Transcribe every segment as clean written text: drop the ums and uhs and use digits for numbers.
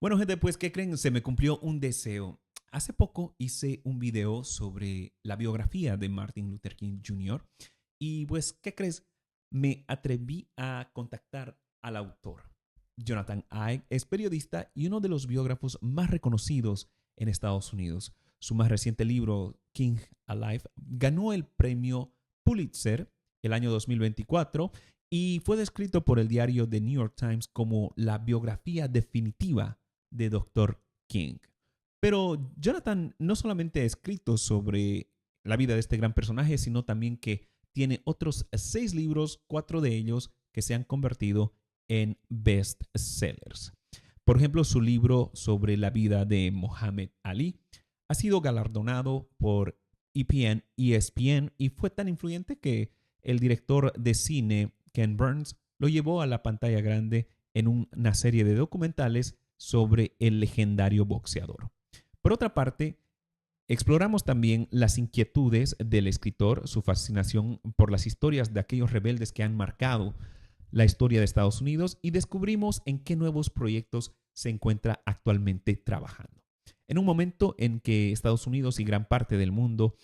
Bueno, gente, pues, ¿qué creen? Se me cumplió un deseo. Hace poco hice un video sobre la biografía de Martin Luther King Jr. Y pues, ¿qué crees? Me atreví a contactar al autor. Jonathan Eig es periodista y uno de los biógrafos más reconocidos en Estados Unidos. Su más reciente libro, King Alive, ganó el premio Pulitzer el año 2024 y fue descrito por el diario The New York Times como la biografía definitiva de Dr. King. Pero Jonathan no solamente ha escrito sobre la vida de este gran personaje, sino también que tiene otros 6 libros, 4 de ellos que se han convertido en bestsellers. Por ejemplo, su libro sobre la vida de Muhammad Ali ha sido galardonado por ESPN y fue tan influyente que el director de cine Ken Burns lo llevó a la pantalla grande en una serie de documentales sobre el legendario boxeador. Por otra parte, exploramos también las inquietudes del escritor, su fascinación por las historias de aquellos rebeldes que han marcado la historia de Estados Unidos y descubrimos en qué nuevos proyectos se encuentra actualmente trabajando. En un momento en que Estados Unidos y gran parte del mundo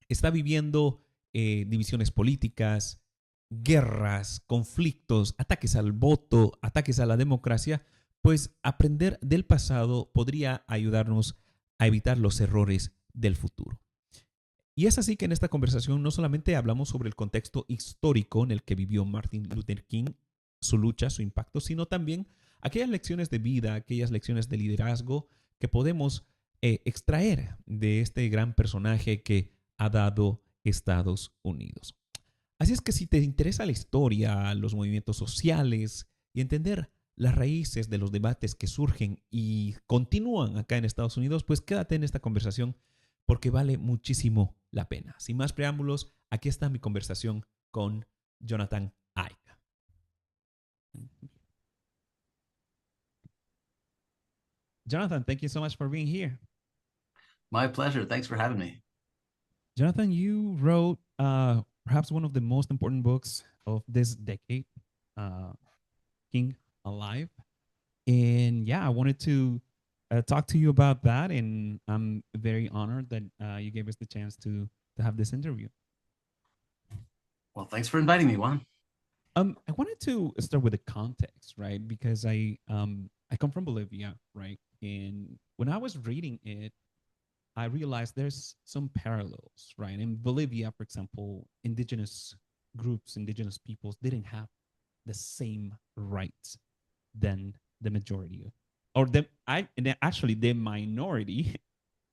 está viviendo divisiones políticas, guerras, conflictos, ataques al voto, ataques a la democracia, pues aprender del pasado podría ayudarnos a evitar los errores del futuro. Y es así que en esta conversación no solamente hablamos sobre el contexto histórico en el que vivió Martin Luther King, su lucha, su impacto, sino también aquellas lecciones de vida, aquellas lecciones de liderazgo que podemos extraer de este gran personaje que ha dado Estados Unidos. Así es que si te interesa la historia, los movimientos sociales y entender las raíces de los debates que surgen y continúan acá en Estados Unidos, pues quédate en esta conversación porque vale muchísimo la pena. Sin más preámbulos, aquí está mi conversación con Jonathan Eig. Jonathan, thank you so much for being here. My pleasure. Thanks for having me. Jonathan, you wrote perhaps one of the most important books of this decade, King Alive. And yeah, I wanted to talk to you about that. And I'm very honored that you gave us the chance to have this interview. Well, thanks for inviting me, Juan. I wanted to start with the context, right? Because I come from Bolivia, right? And when I was reading it, I realized there's some parallels, right? In Bolivia, for example, indigenous groups, indigenous peoples didn't have the same rights than the majority of, or actually the minority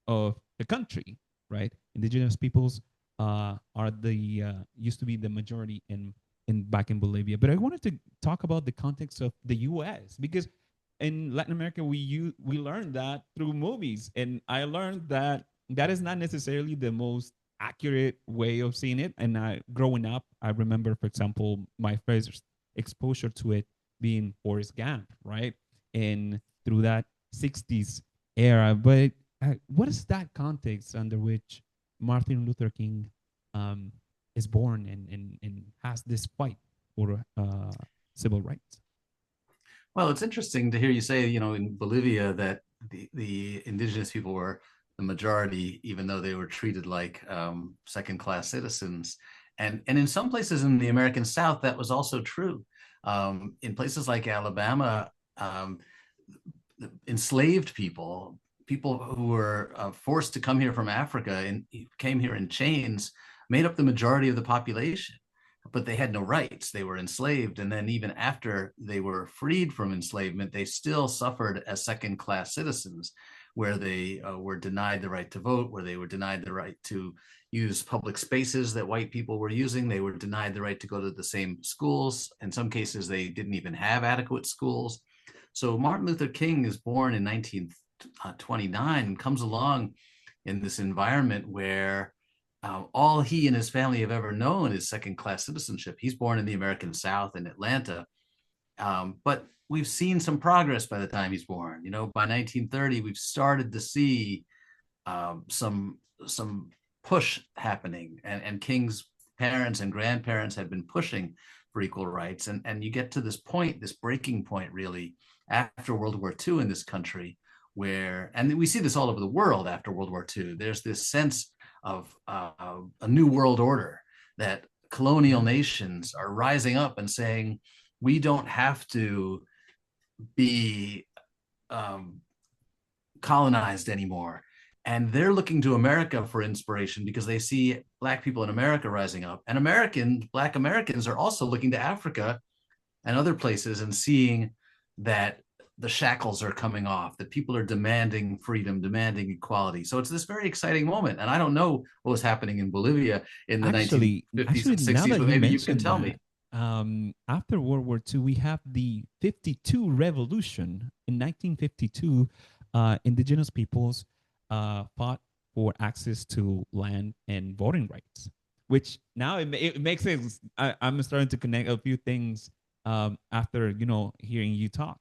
of the country, right? Indigenous peoples are the used to be the majority in back in Bolivia. But I wanted to talk about the context of the U.S. because in Latin America we learned that through movies, and I learned that that is not necessarily the most accurate way of seeing it. And growing up, I remember, for example, my first exposure to it being Forrest Gump, right? And through that 60s era. But what is that context under which Martin Luther King is born and has this fight for civil rights? Well, it's interesting to hear you say, in Bolivia that the indigenous people were the majority, even though they were treated like second-class citizens. And in some places in the American South, that was also true. In places like Alabama, enslaved people who were forced to come here from Africa and came here in chains, made up the majority of the population. But they had no rights. They were enslaved. And then even after they were freed from enslavement, they still suffered as second-class citizens, where they were denied the right to vote, where they were denied the right to use public spaces that white people were using. They were denied the right to go to the same schools. In some cases, they didn't even have adequate schools. So Martin Luther King is born in 1929 and comes along in this environment where all he and his family have ever known is second-class citizenship. He's born in the American South in Atlanta, but we've seen some progress by the time he's born. By 1930, we've started to see some push happening, and King's parents and grandparents had been pushing for equal rights. And you get to this point, this breaking point, really, after World War II in this country, where, and we see this all over the world after World War II, there's this sense of a new world order, that colonial nations are rising up and saying, we don't have to be colonized anymore. And they're looking to America for inspiration because they see Black people in America rising up. And Black Americans are also looking to Africa and other places and seeing that the shackles are coming off, that people are demanding freedom, demanding equality. So it's this very exciting moment. And I don't know what was happening in Bolivia in the 1950s and 60s, but maybe you can tell me. After World War II, we have the 52 revolution. In 1952, indigenous peoples fought for access to land and voting rights, which now it makes sense. I'm starting to connect a few things after, hearing you talk.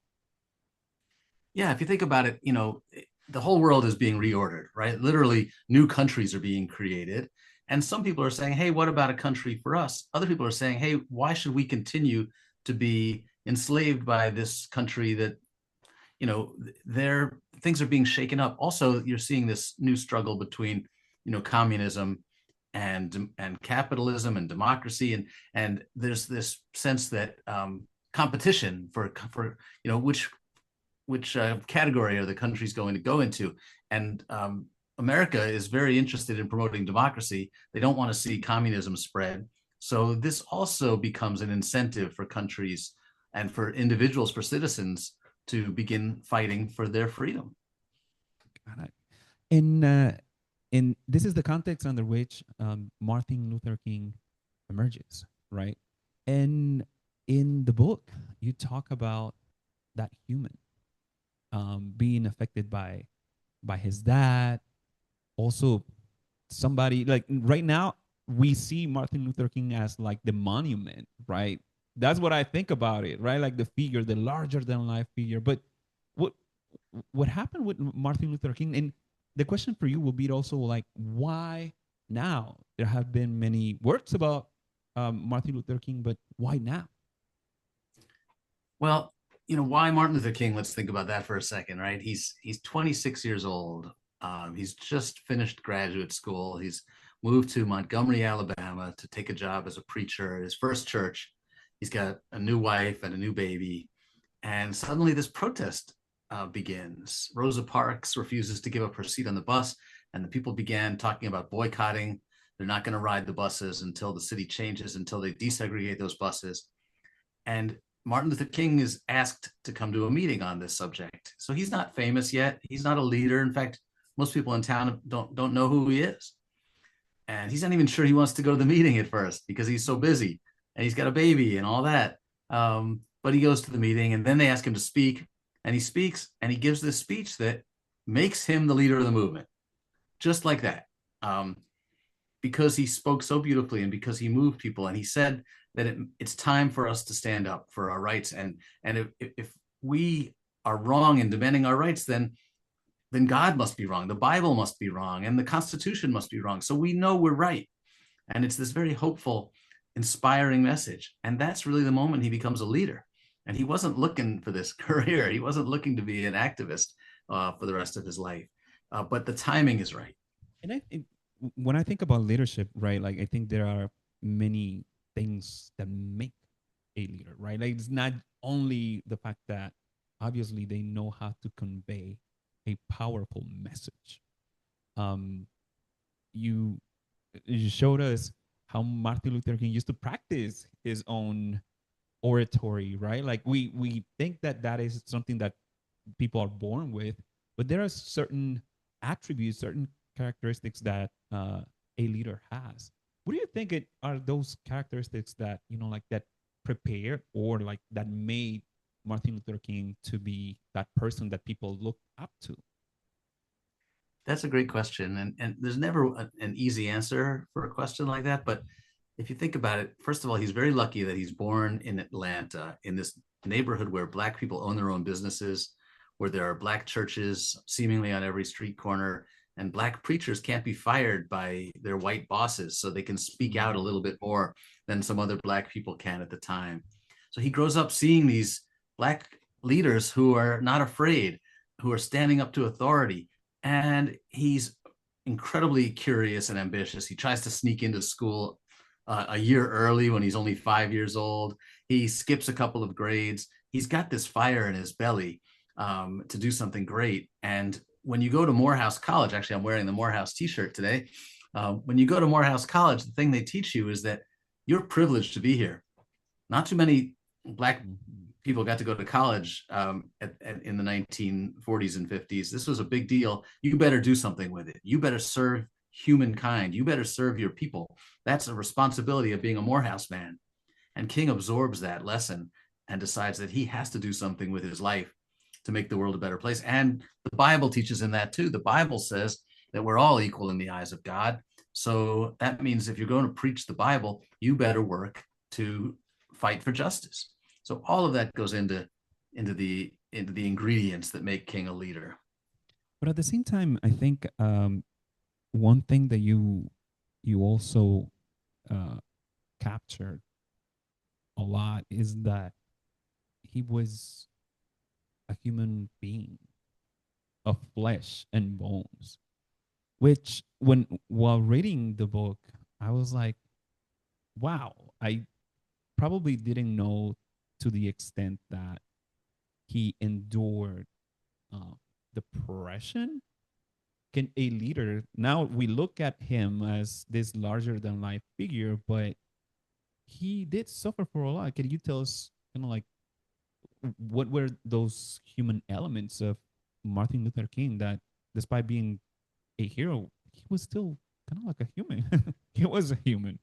Yeah, if you think about it, the whole world is being reordered, right? Literally, new countries are being created. And some people are saying, hey, what about a country for us? Other people are saying, hey, why should we continue to be enslaved by this country that, things are being shaken up. Also, you're seeing this new struggle between, communism and capitalism and democracy. And there's this sense that competition for which category are the countries going to go into? And America is very interested in promoting democracy. They don't want to see communism spread. So this also becomes an incentive for countries and for individuals, for citizens, to begin fighting for their freedom. Got it. And this is the context under which Martin Luther King emerges, right? And in the book, you talk about that human being affected by his dad. Also, somebody like right now, we see Martin Luther King as like the monument, right? That's what I think about it, right? Like the figure, the larger than life figure. But what happened with Martin Luther King? And the question for you will be also like, why now? There have been many works about Martin Luther King, but why now? Well, why Martin Luther King? Let's think about that for a second, right? He's 26 years old. He's just finished graduate school. He's moved to Montgomery, Alabama to take a job as a preacher at his first church. He's got a new wife and a new baby. And suddenly this protest begins. Rosa Parks refuses to give up her seat on the bus. And the people began talking about boycotting. They're not going to ride the buses until the city changes, until they desegregate those buses. And Martin Luther King is asked to come to a meeting on this subject. So he's not famous yet. He's not a leader. In fact, most people in town don't know who he is. And he's not even sure he wants to go to the meeting at first because he's so busy and he's got a baby and all that. But he goes to the meeting, and then they ask him to speak, and he speaks, and he gives this speech that makes him the leader of the movement, just like that. Because he spoke so beautifully and because he moved people, and he said that it's time for us to stand up for our rights. And if we are wrong in demanding our rights, then God must be wrong, the Bible must be wrong, and the Constitution must be wrong. So we know we're right. And it's this very hopeful, inspiring message. And that's really the moment he becomes a leader. And he wasn't looking for this career. He wasn't looking to be an activist for the rest of his life. But the timing is right. And when I think about leadership, right, like I think there are many things that make a leader, right? Like it's not only the fact that obviously they know how to convey a powerful message. You showed us how Martin Luther King used to practice his own oratory, right? Like we think that is something that people are born with, but there are certain attributes, certain characteristics that a leader has. What do you think are those characteristics that, like that prepare or like that made Martin Luther King to be that person that people look up to? That's a great question. And there's never an easy answer for a question like that. But if you think about it, first of all, he's very lucky that he's born in Atlanta, in this neighborhood where Black people own their own businesses, where there are Black churches seemingly on every street corner, and Black preachers can't be fired by their white bosses, so they can speak out a little bit more than some other Black people can at the time. So he grows up seeing these Black leaders who are not afraid, who are standing up to authority. And he's incredibly curious and ambitious. He tries to sneak into school a year early when he's only 5 years old. He skips a couple of grades. He's got this fire in his belly to do something great. And when you go to Morehouse College, actually, I'm wearing the Morehouse t-shirt today. When you go to Morehouse College, the thing they teach you is that you're privileged to be here. Not too many Black people got to go to college in the 1940s and 50s. This was a big deal. You better do something with it. You better serve humankind. You better serve your people. That's a responsibility of being a Morehouse man. And King absorbs that lesson and decides that he has to do something with his life to make the world a better place. And the Bible teaches him that too. The Bible says that we're all equal in the eyes of God. So that means if you're going to preach the Bible, you better work to fight for justice. So all of that goes into the ingredients that make King a leader. But at the same time, I think one thing that you also captured a lot is that he was a human being of flesh and bones, which while reading the book, I was like, wow, I probably didn't know to the extent that he endured depression. Can a leader, now we look at him as this larger than life figure, but he did suffer for a lot. Can you tell us kind of like what were those human elements of Martin Luther King that despite being a hero, he was still kind of like a human. He was a human.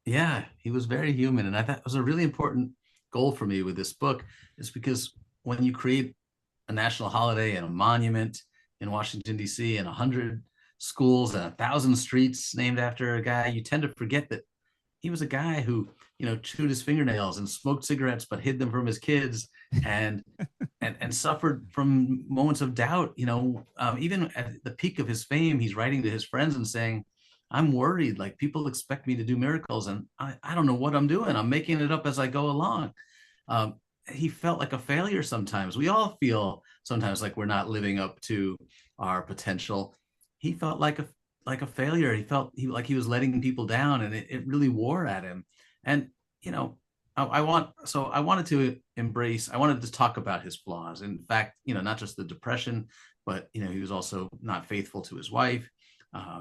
Yeah, he was very human. And I thought it was a really important goal for me with this book, is because when you create a national holiday and a monument in Washington, D.C., and 100 schools and 1,000 streets named after a guy, you tend to forget that he was a guy who, chewed his fingernails and smoked cigarettes, but hid them from his kids, and and suffered from moments of doubt. Even at the peak of his fame, he's writing to his friends and saying, I'm worried, like people expect me to do miracles and I don't know what I'm doing. I'm making it up as I go along. Um, he felt like a failure sometimes. We all feel sometimes like we're not living up to our potential. He felt like a failure. He felt like he was letting people down, and it really wore at him. And I wanted to embrace. I wanted to talk about his flaws. In fact, not just the depression, but he was also not faithful to his wife.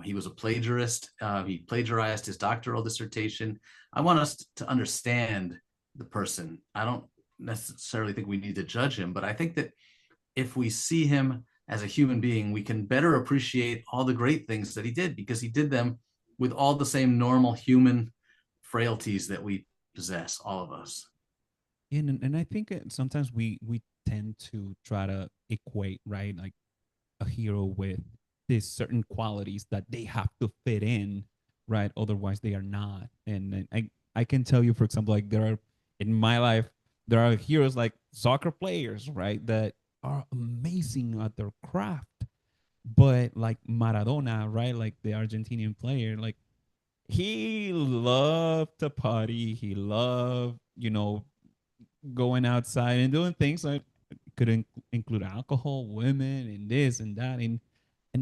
He was a plagiarist. He plagiarized his doctoral dissertation. I want us to understand the person. I don't necessarily think we need to judge him, but I think that if we see him as a human being, we can better appreciate all the great things that he did, because he did them with all the same normal human frailties that we possess, all of us. And I think sometimes we tend to try to equate, right, like a hero with these certain qualities that they have to fit in, right? Otherwise, they are not. And I can tell you, for example, like there are in my life, there are heroes like soccer players, right, that are amazing at their craft, but like Maradona, right, like the Argentinian player, like he loved to party, he loved, going outside and doing things like could include alcohol, women, and this and that, and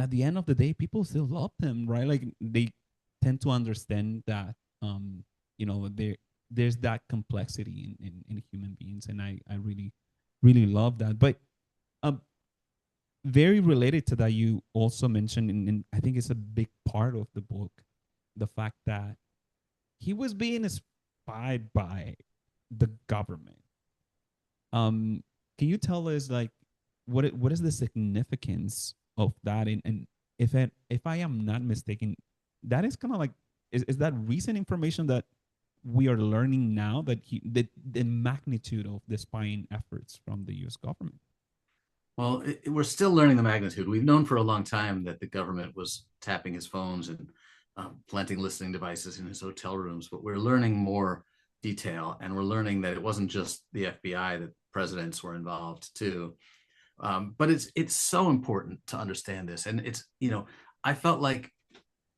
at the end of the day, people still love him, right? Like they tend to understand that, there's that complexity in human beings, and I really really love that. But um, very related to that, you also mentioned, and I think it's a big part of the book, the fact that he was being spied by the government. Um, can you tell us like what is the significance of that? And if I am not mistaken, that is kind of like is that recent information that we are learning now, that the magnitude of the spying efforts from the U.S. government? Well, we're still learning the magnitude. We've known for a long time that the government was tapping his phones and planting listening devices in his hotel rooms, but we're learning more detail, and we're learning that it wasn't just the FBI, that presidents were involved too. But it's so important to understand this, and I felt like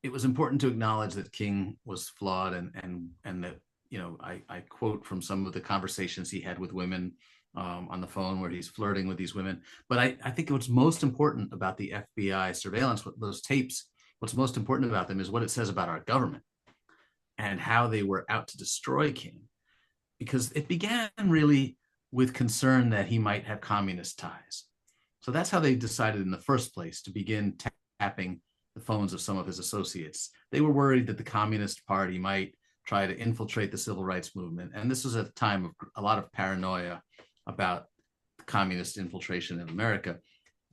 it was important to acknowledge that King was flawed, and that I quote from some of the conversations he had with women on the phone where he's flirting with these women. But I think what's most important about the FBI surveillance, those tapes, what's most important about them is what it says about our government and how they were out to destroy King. Because it began really with concern that he might have communist ties. So that's how they decided in the first place to begin tapping the phones of some of his associates. They were worried that the Communist Party might try to infiltrate the civil rights movement. And this was at a time of a lot of paranoia about the communist infiltration in America.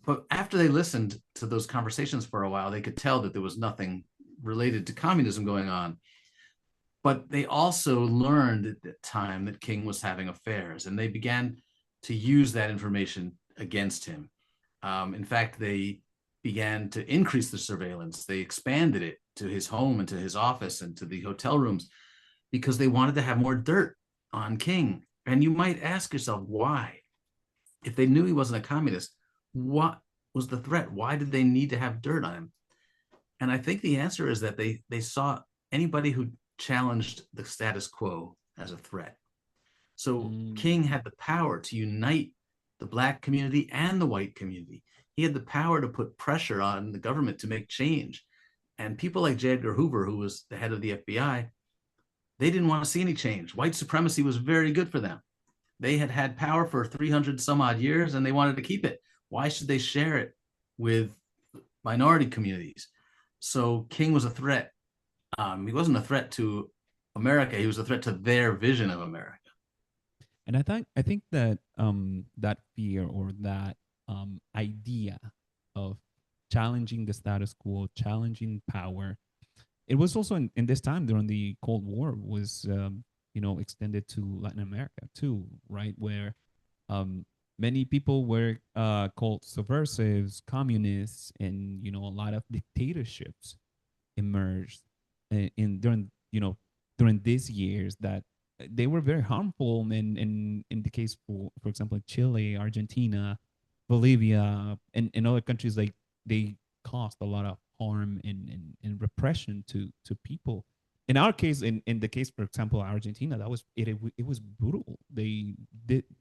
But after they listened to those conversations for a while, they could tell that there was nothing related to communism going on. But they also learned at that time that King was having affairs, and they began to use that information against him. In fact, they began to increase the surveillance. They expanded it to his home and to his office and to the hotel rooms because they wanted to have more dirt on King. And you might ask yourself, why? If they knew he wasn't a communist, what was the threat? Why did they need to have dirt on him? And I think the answer is that they saw anybody who challenged the status quo as a threat. So King had the power to unite the Black community and the white community. He had the power to put pressure on the government to make change. And people like J. Edgar Hoover, who was the head of the FBI, they didn't want to see any change. White supremacy was very good for them. They had had power for 300 some odd years and they wanted to keep it. Why should they share it with minority communities? So King was a threat. He wasn't a threat to America. He was a threat to their vision of America. And I think that that fear or that idea of challenging the status quo, challenging power, it was also in this time during the Cold War was extended to Latin America too, right? Where many people were called subversives, communists, and a lot of dictatorships emerged during these years that they were very harmful in the case for example Chile, Argentina, Bolivia, and other countries. Like they caused a lot of harm and repression to people. In our case, in the case for example Argentina, that was it was brutal. They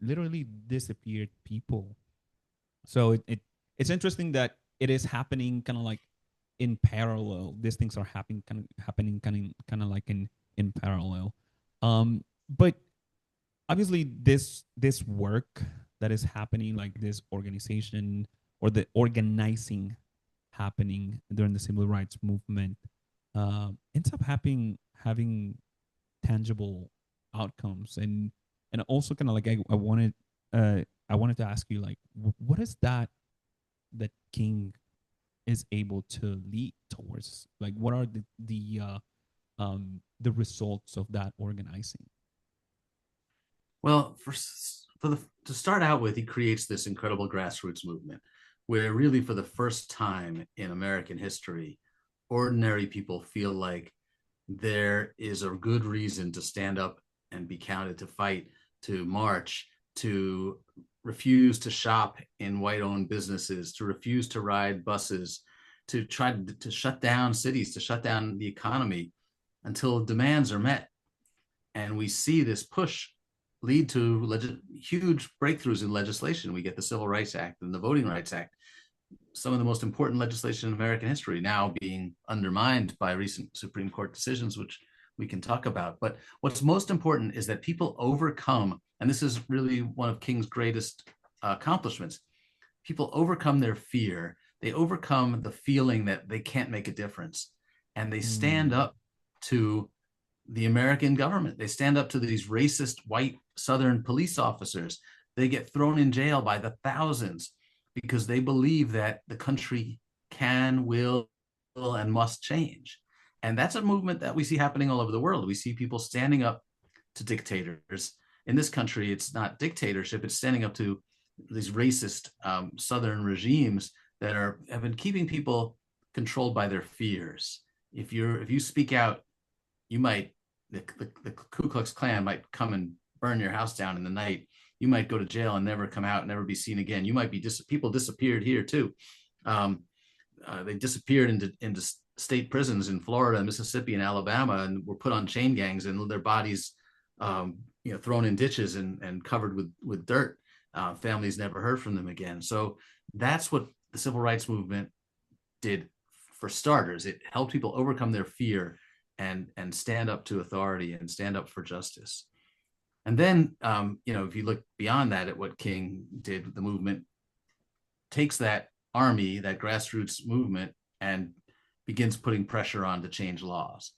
literally disappeared people. So it's interesting that it is happening kind of like in parallel. These things are happening kind of like in parallel. But obviously this work that is happening, like this organization or the organizing happening during the civil rights movement, ends up having tangible outcomes. And also kind of like I wanted to ask you, like, what is that King is able to lead towards? Like, what are the results of that organizing? Well, to start out with, he creates this incredible grassroots movement where really for the first time in American history, ordinary people feel like there is a good reason to stand up and be counted, to fight, to march, to refuse to shop in white-owned businesses, to refuse to ride buses, to try to shut down cities, to shut down the economy until demands are met. And we see this push lead to huge breakthroughs in legislation. We get the Civil Rights Act and the Voting Rights Act, some of the most important legislation in American history, now being undermined by recent Supreme Court decisions, which we can talk about. But what's most important is that people overcome, and this is really one of King's greatest accomplishments, people overcome their fear. They overcome the feeling that they can't make a difference. And they stand up to the American government. They stand up to these racist white Southern police officers. They get thrown in jail by the thousands because they believe that the country can, will, and must change. And that's a movement that we see happening all over the world. We see people standing up to dictators. In this country, it's not dictatorship, it's standing up to these racist Southern regimes that have been keeping people controlled by their fears. If you speak out, you might, the Ku Klux Klan might come and burn your house down in the night. You might go to jail and never come out, never be seen again. You might be people disappeared here too. They disappeared into state prisons in Florida, Mississippi, and Alabama, and were put on chain gangs, and their bodies, thrown in ditches and covered with dirt. Families never heard from them again. So that's what the civil rights movement did. For starters, it helped people overcome their fear and stand up to authority and stand up for justice. And then, if you look beyond that at what King did, the movement takes that army, that grassroots movement, and begins putting pressure on to change laws.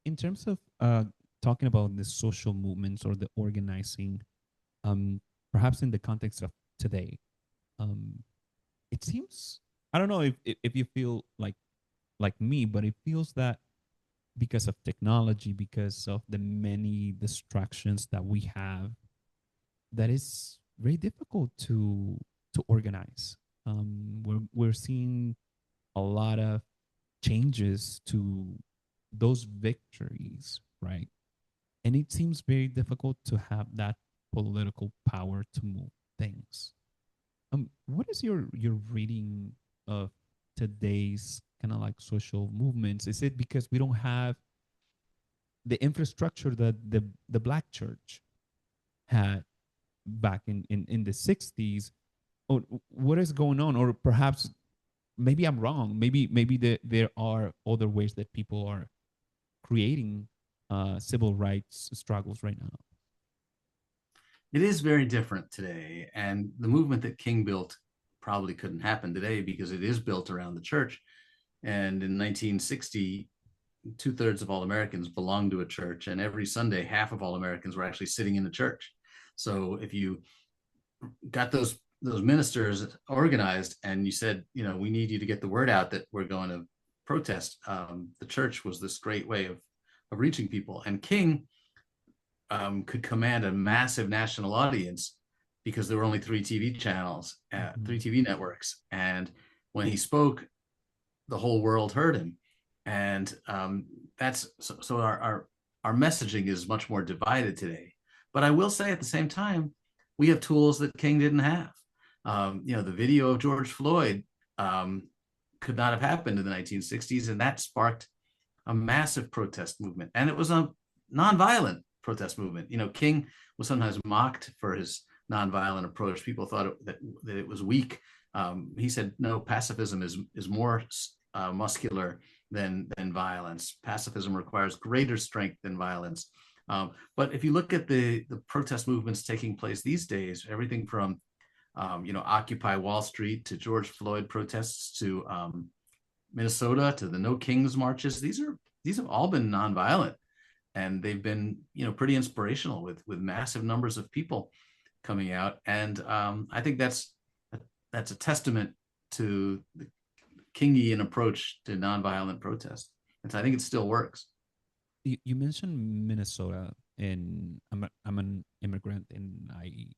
In terms of talking about the social movements or the organizing, perhaps in the context of today, it seems, I don't know if you feel like me, but it feels that because of technology, because of the many distractions that we have, that is very difficult to organize. We're seeing a lot of changes to those victories, right? And it seems very difficult to have that political power to move things. What is your reading of today's kind of like social movements? Is it because we don't have the infrastructure that the Black church had back in the 60s? Or what is going on? Or perhaps maybe I'm wrong. Maybe there are other ways that people are creating civil rights struggles right now. It is very different today. And the movement that King built probably couldn't happen today because it is built around the church. And in 1960, 2/3 of all Americans belonged to a church. And every Sunday, half of all Americans were actually sitting in the church. So if you got those ministers organized and you said, we need you to get the word out that we're going to protest, the church was this great way of reaching people. And King could command a massive national audience because there were only 3 TV channels, 3 TV networks. And when he spoke, the whole world heard him. And that's so our messaging is much more divided today. But I will say at the same time, we have tools that King didn't have. The video of George Floyd could not have happened in the 1960s, and that sparked a massive protest movement. And it was a nonviolent protest movement. King was sometimes mocked for his nonviolent approach. People thought that it was weak. He said, no, pacifism is more muscular than violence. Pacifism requires greater strength than violence. But if you look at the protest movements taking place these days, everything from Occupy Wall Street to George Floyd protests to Minnesota to the No Kings marches, these have all been nonviolent, and they've been pretty inspirational with massive numbers of people coming out. And I think that's a testament to the Kingian approach to nonviolent protest. And so I think it still works. You mentioned Minnesota, and I'm an immigrant, and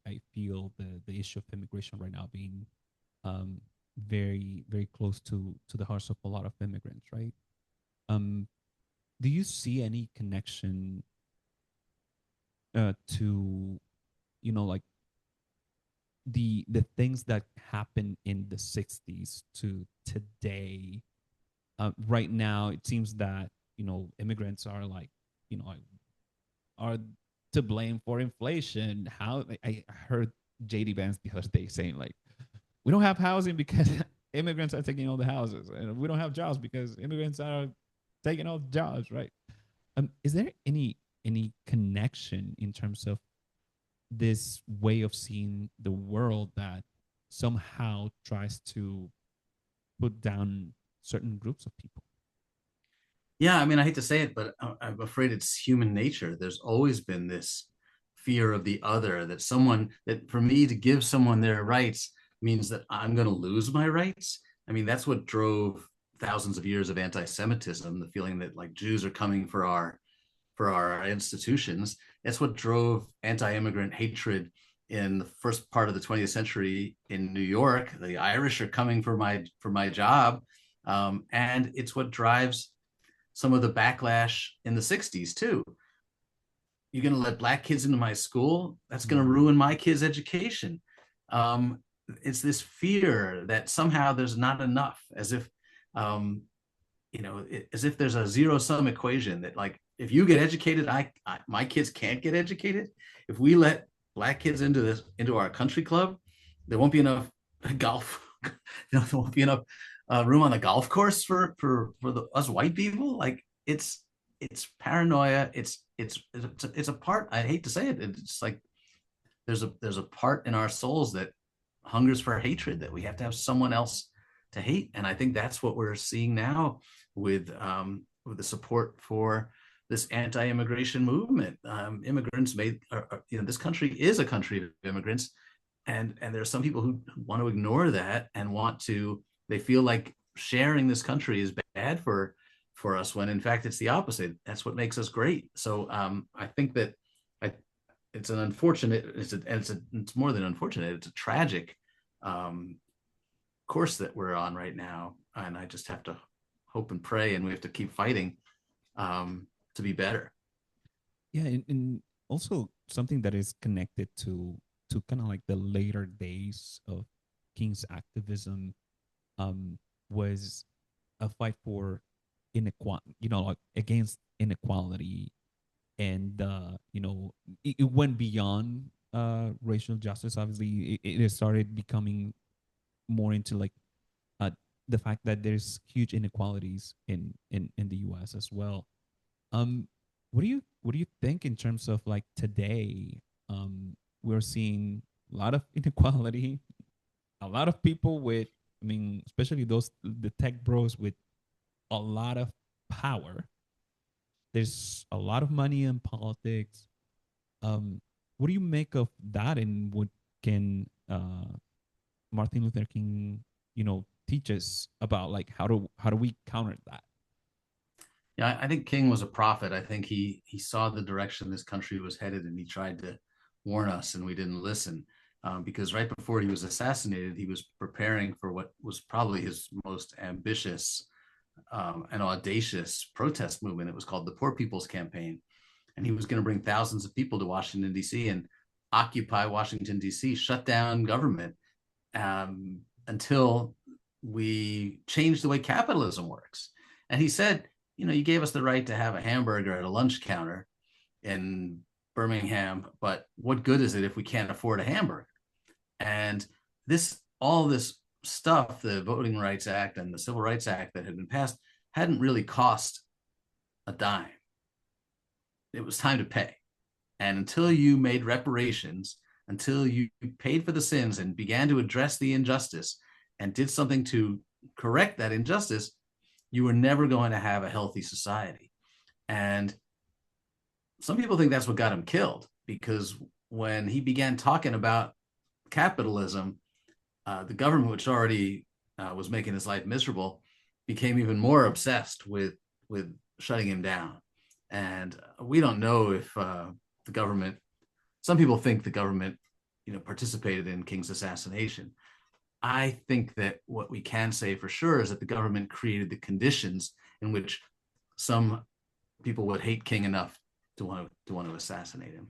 I feel the issue of immigration right now being very, very close to the hearts of a lot of immigrants, right? Do you see any connection to like the things that happened in the 60s to today? Right now, it seems that immigrants are are to blame for inflation. How I heard JD Vance the other day saying we don't have housing because immigrants are taking all the houses, and we don't have jobs because immigrants are taking all the jobs, right? Is there any connection in terms of this way of seeing the world that somehow tries to put down certain groups of people? Yeah, I mean, I hate to say it, but I'm afraid it's human nature. There's always been this fear of the other, that for me to give someone their rights means that I'm going to lose my rights. I mean, that's what drove thousands of years of anti-Semitism, the feeling that Jews are coming for our institutions. That's what drove anti-immigrant hatred in the first part of the 20th century in New York. The Irish are coming for my job, and it's what drives some of the backlash in the 60s too. You're going to let Black kids into my school? That's going to ruin my kids' education. It's this fear that somehow there's not enough, as if there's a zero-sum equation that if you get educated, my kids can't get educated. If we let Black kids into our country club, there won't be enough golf. There won't be enough room on the golf course for us white people. Like it's paranoia. It's a part. I hate to say it. It's like there's a part in our souls that hungers for hatred, that we have to have someone else to hate. And I think that's what we're seeing now with the support for this anti-immigration movement. Immigrants this country is a country of immigrants, and there are some people who want to ignore that and they feel like sharing this country is bad for us, when in fact it's the opposite. That's what makes us great. So I think that it's an unfortunate, it's more than unfortunate, it's a tragic course that we're on right now, and I just have to hope and pray, and we have to keep fighting to be better. Yeah, and also something that is connected to kind of like the later days of King's activism was a fight for inequality, like against inequality, and it went beyond racial justice. Obviously, it started becoming more into like the fact that there's huge inequalities in the U.S. as well. What do you think in terms of like today? We're seeing a lot of inequality, a lot of people with, I mean, especially the tech bros with a lot of power. There's a lot of money in politics. What do you make of that, and what can Martin Luther King, teach us about like how do we counter that? Yeah, I think King was a prophet. I think he saw the direction this country was headed, and he tried to warn us, and we didn't listen. Because right before he was assassinated, he was preparing for what was probably his most ambitious and audacious protest movement. It was called the Poor People's Campaign, and he was going to bring thousands of people to Washington, D.C. and occupy Washington, D.C., shut down government until we change the way capitalism works. And he said, you gave us the right to have a hamburger at a lunch counter in Birmingham, but what good is it if we can't afford a hamburger? And all this stuff, the Voting Rights Act and the Civil Rights Act that had been passed, hadn't really cost a dime. It was time to pay. And until you made reparations, until you paid for the sins and began to address the injustice and did something to correct that injustice, you were never going to have a healthy society. And some people think that's what got him killed, because when he began talking about capitalism, the government, which already was making his life miserable, became even more obsessed with shutting him down. And we don't know if the government, some people think the government, participated in King's assassination. I think that what we can say for sure is that the government created the conditions in which some people would hate King enough to want to assassinate him.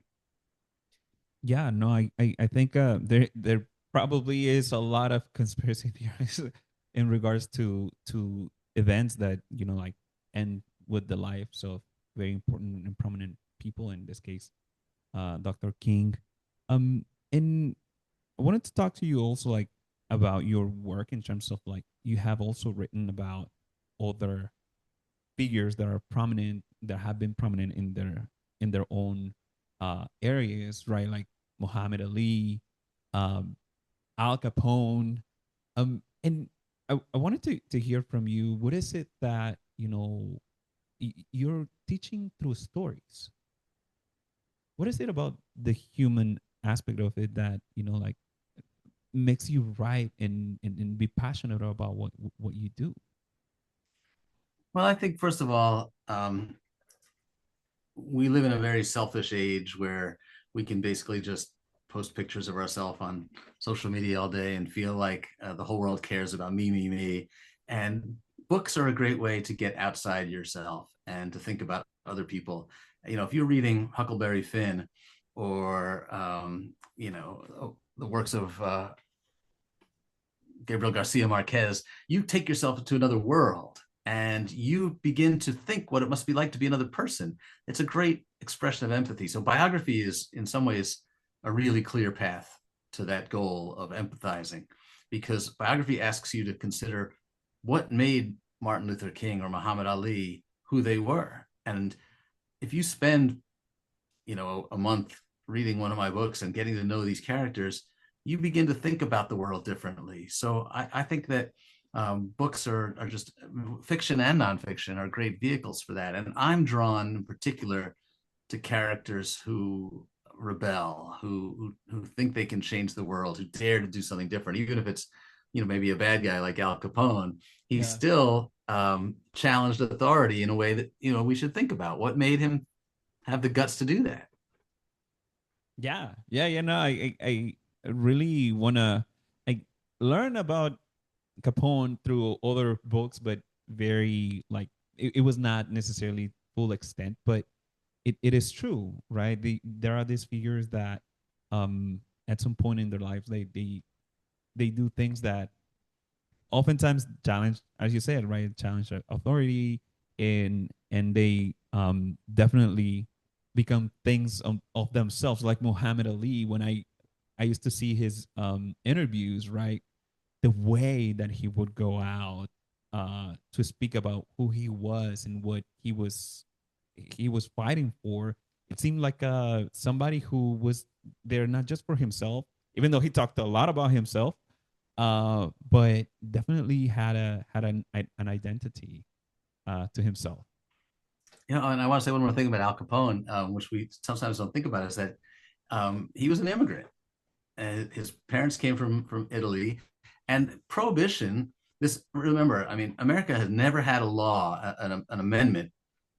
Yeah, no, I think there probably is a lot of conspiracy theories in regards to events that like end with the lives of very important and prominent people. In this case, Dr. King. And I wanted to talk to you also like about your work in terms of like you have also written about other figures that are prominent, that have been prominent in their own areas, right? Like Muhammad Ali, Al Capone, and I wanted to hear from you. What is it that you're teaching through stories? What is it about the human aspect of it that like makes you write and be passionate about what you do? Well, I think first of all, we live in a very selfish age where we can basically just post pictures of ourselves on social media all day and feel like the whole world cares about me. And books are a great way to get outside yourself and to think about other people. If you're reading Huckleberry Finn or, the works of Gabriel Garcia Marquez, you take yourself into another world. and you begin to think what it must be like to be another person. It's a great expression of empathy. So biography is in some ways a really clear path to that goal of empathizing, because biography asks you to consider what made Martin Luther King or Muhammad Ali who they were. And if you spend, a month reading one of my books and getting to know these characters, you begin to think about the world differently. So I think that books are just, fiction and nonfiction are great vehicles for that. And I'm drawn in particular to characters who rebel, who think they can change the world, who dare to do something different, even if it's, maybe a bad guy like Al Capone. He Yeah. still challenged authority in a way that we should think about. What made him have the guts to do that? Yeah. No, I really wanna like learn about Capone through other books, but very like it was not necessarily full extent, but it is true, right? There are these figures that at some point in their lives they do things that oftentimes challenge, as you said, right? Challenge authority, and they definitely become things of themselves, like Muhammad Ali. When I used to see his interviews, right? The way that he would go out to speak about who he was and what he was fighting for. It seemed like somebody who was there not just for himself, even though he talked a lot about himself, but definitely had an identity to himself. And I want to say one more thing about Al Capone, which we sometimes don't think about, is that he was an immigrant. And his parents came from Italy, and prohibition. This, remember, I mean, America has never had a law, an amendment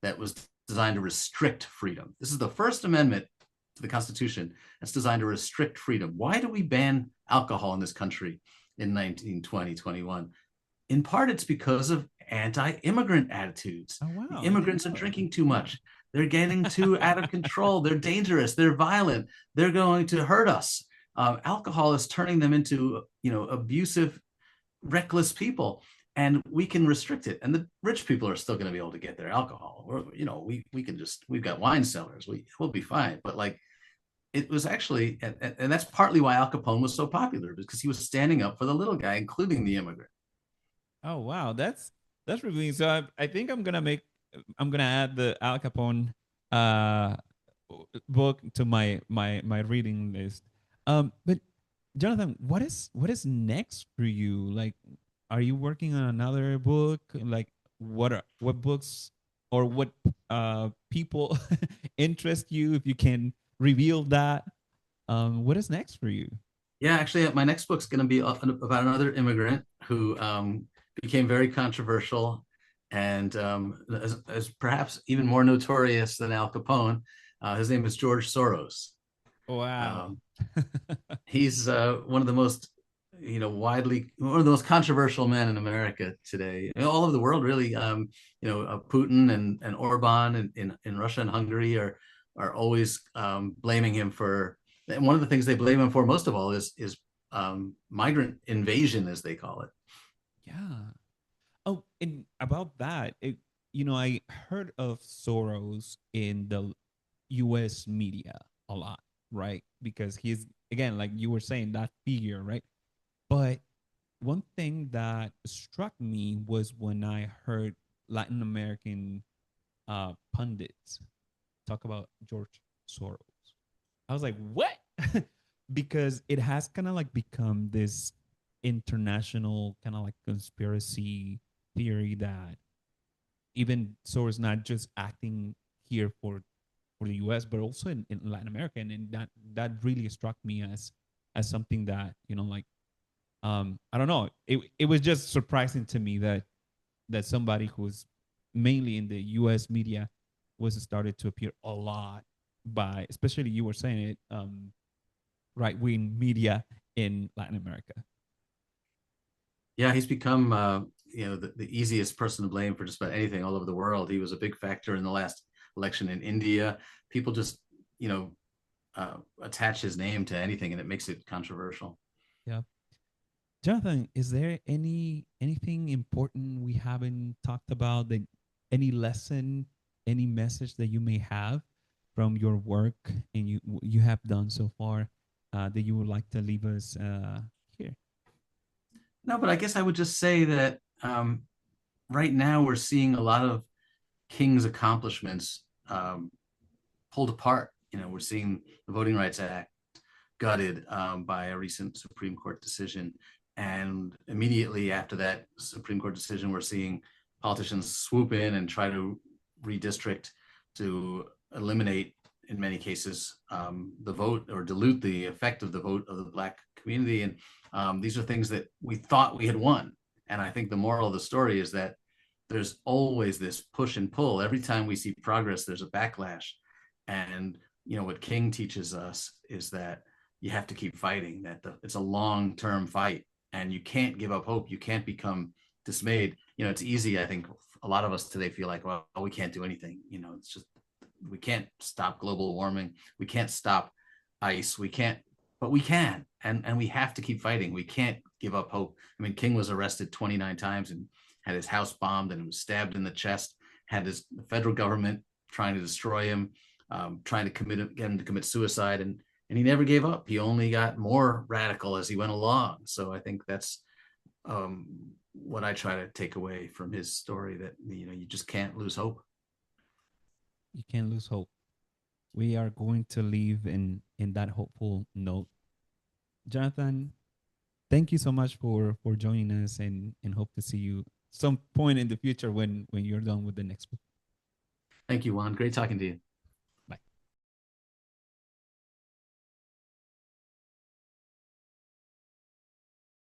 that was designed to restrict freedom. This is the first amendment to the Constitution that's designed to restrict freedom. Why do we ban alcohol in this country in 1920, 21? In part, it's because of anti-immigrant attitudes. Oh The wow, I didn't immigrants are know. drinking too much. They're getting too out of control. They're dangerous. They're violent. They're going to hurt us. Alcohol is turning them into, abusive, reckless people, and we can restrict it. And the rich people are still going to be able to get their alcohol. Or, we can just, we've got wine cellars. We'll be fine. But like, it was actually, and that's partly why Al Capone was so popular, because he was standing up for the little guy, including the immigrant. Oh wow, that's revealing. So I think I'm gonna add the Al Capone uh book to my reading list. But Jonathan, what is next for you? Like, are you working on another book? Like, what books or what people interest you? If you can reveal that, what is next for you? Yeah, actually, my next book's going to be about another immigrant who became very controversial and as perhaps even more notorious than Al Capone. His name is George Soros. Wow. Um, he's one of the most, one of the most controversial men in America today, all over the world, really. Putin and Orban in Russia and Hungary are always blaming him for. And one of the things they blame him for most of all is migrant invasion, as they call it. Yeah. Oh, and about that, I heard of Soros in the U.S. media a lot, right? Because he's, again, like you were saying, that figure, right? But one thing that struck me was when I heard Latin American pundits talk about George Soros. I was like, what? Because it has kind of like become this international kind of like conspiracy theory that even Soros not just acting here for the US, but also in Latin America. And that really struck me as something that, like, I don't know. It was just surprising to me that somebody who's mainly in the US media was started to appear a lot by, especially you were saying it, right wing media in Latin America. Yeah, he's become the easiest person to blame for just about anything all over the world. He was a big factor in the last election in India. People just attach his name to anything, and it makes it controversial. Yeah. Jonathan, is there anything important we haven't talked about? That any lesson, any message that you may have from your work and you have done so far that you would like to leave us here? No, but I guess I would just say that right now we're seeing a lot of King's accomplishments pulled apart. You know, we're seeing the Voting Rights Act gutted by a recent Supreme Court decision. And immediately after that Supreme Court decision, we're seeing politicians swoop in and try to redistrict to eliminate, in many cases, the vote or dilute the effect of the vote of the Black community. And these are things that we thought we had won. And I think the moral of the story is that there's always this push and pull. Every time we see progress, there's a backlash. And you know what King teaches us is that you have to keep fighting. That it's a long-term fight, and you can't give up hope. You can't become dismayed. You know, it's easy. I think a lot of us today feel like, well, we can't do anything. You know, it's just we can't stop global warming. We can't stop ice. We can't, but we can, and we have to keep fighting. We can't give up hope. I mean, King was arrested 29 times and had his house bombed and was stabbed in the chest. Had the federal government trying to destroy him, trying to get him to commit suicide, and he never gave up. He only got more radical as he went along. So I think that's what I try to take away from his story, that you know you just can't lose hope. You can't lose hope. We are going to leave in that hopeful note. Jonathan, thank you so much for joining us, and hope to see you some point in the future when you're done with the next book. Thank you, Juan. Great talking to you.